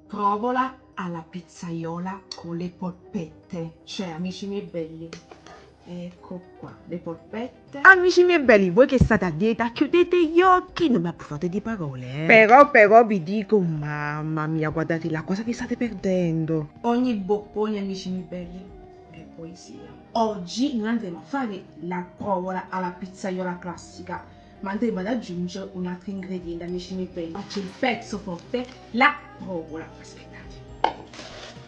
provola alla pizzaiola con le polpette. Cioè, amici miei belli, ecco qua, le polpette. Amici miei belli, voi che state a dieta, chiudete gli occhi, non mi abusate di parole, Però vi dico, mamma mia, guardate la cosa che state perdendo. Ogni boccone, amici miei belli, è poesia. Oggi non andremo a fare la provola alla pizzaiola classica, ma andremo ad aggiungere un altro ingrediente, amici miei belli. C'è il pezzo forte, la provola. Aspettate.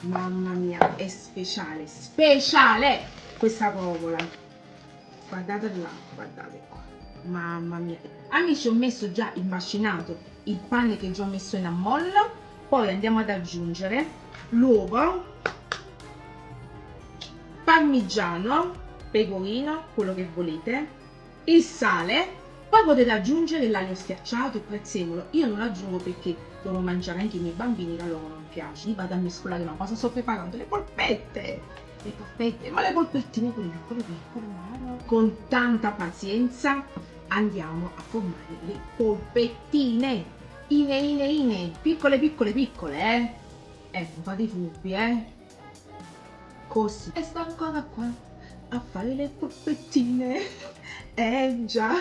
Mamma mia, è speciale, speciale questa provola. Guardate là, guardate qua. Mamma mia. Amici, ho messo già il macinato, il pane che già ho messo in ammollo. Poi andiamo ad aggiungere l'uovo, parmigiano, pecorino, quello che volete, il sale. Poi potete aggiungere l'aglio schiacciato, il prezzemolo. Io non lo aggiungo perché devo mangiare anche i miei bambini, che a loro non piace. Li vado a mescolare, ma cosa sto preparando? Le polpette! Le polpette, ma le polpettine quelle piccole piccole, con tanta pazienza andiamo a formare le polpettine. Ine, piccole piccole piccole, non fate i furbi, Così. E sto ancora qua a fare le polpettine. Già.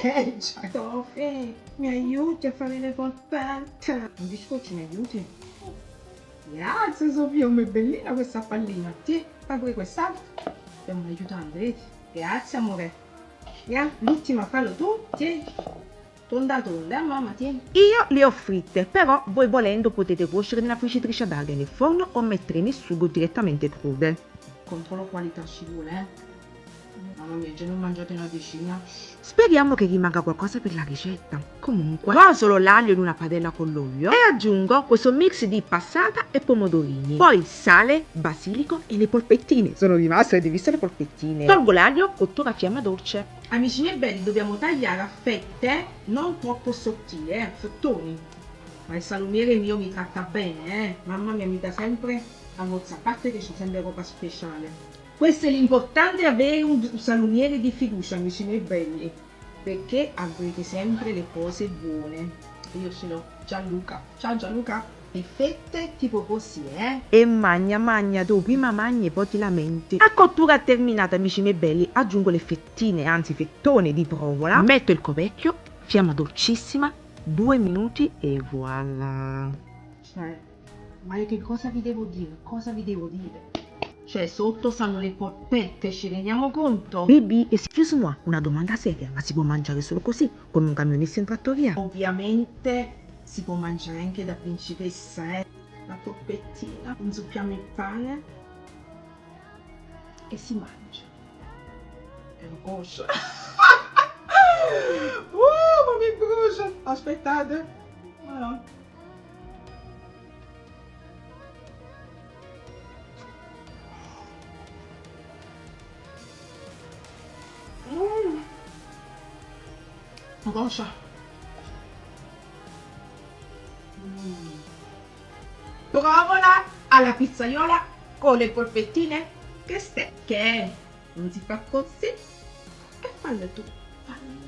Già. Sofì, mi aiuti a fare le polpette? Non discorsi, mi aiuti? Grazie Sofia, come bellina questa pallina. Ti, fai pure quest'altra. Stiamo aiutando, vedi? Grazie amore. L'ultima fallo tu, tieni. Tonda, mamma, tieni. Io le ho fritte, però voi volendo potete cuocere nella friggitrice ad aria nel forno o mettere nel sugo direttamente crude. Controllo qualità ci vuole, Mamma mia, già ne ho mangiate una decina. Speriamo che rimanga qualcosa per la ricetta. Comunque, rosolo l'aglio in una padella con l'olio e aggiungo questo mix di passata e pomodorini. Poi sale, basilico e le polpettine. Sono rimaste, avete visto le polpettine? Tolgo l'aglio, cottura a fiamma dolce. Amici miei belli, dobbiamo tagliare a fette non troppo sottili, fettoni. Ma il salumiere mio mi tratta bene, Mamma mia, mi dà sempre la mozza, a parte che c'è sempre roba speciale. Questo è l'importante, avere un salumiere di fiducia, amici miei belli, perché avrete sempre le cose buone. Io ce l'ho, Gianluca. Ciao Gianluca. E fette tipo così, E magna, tu prima magni e poi ti lamenti. A cottura terminata, amici miei belli, aggiungo le fettine, anzi fettone di provola. Metto il coperchio, fiamma dolcissima, 2 minuti e voilà. Cioè, ma io che cosa vi devo dire? Cosa vi devo dire? Cioè, sotto stanno le polpette, ci rendiamo conto? Baby, excuse-moi, una domanda seria, ma si può mangiare solo così, come un camionista in trattoria? Ovviamente si può mangiare anche da principessa, La polpettina, inzuppiamo il pane e si mangia. È una coscia. Ma mi brucia! Aspettate. Allora. Coscia. Provola alla pizzaiola con le polpettine che non si fa così e fallo tu, fallo.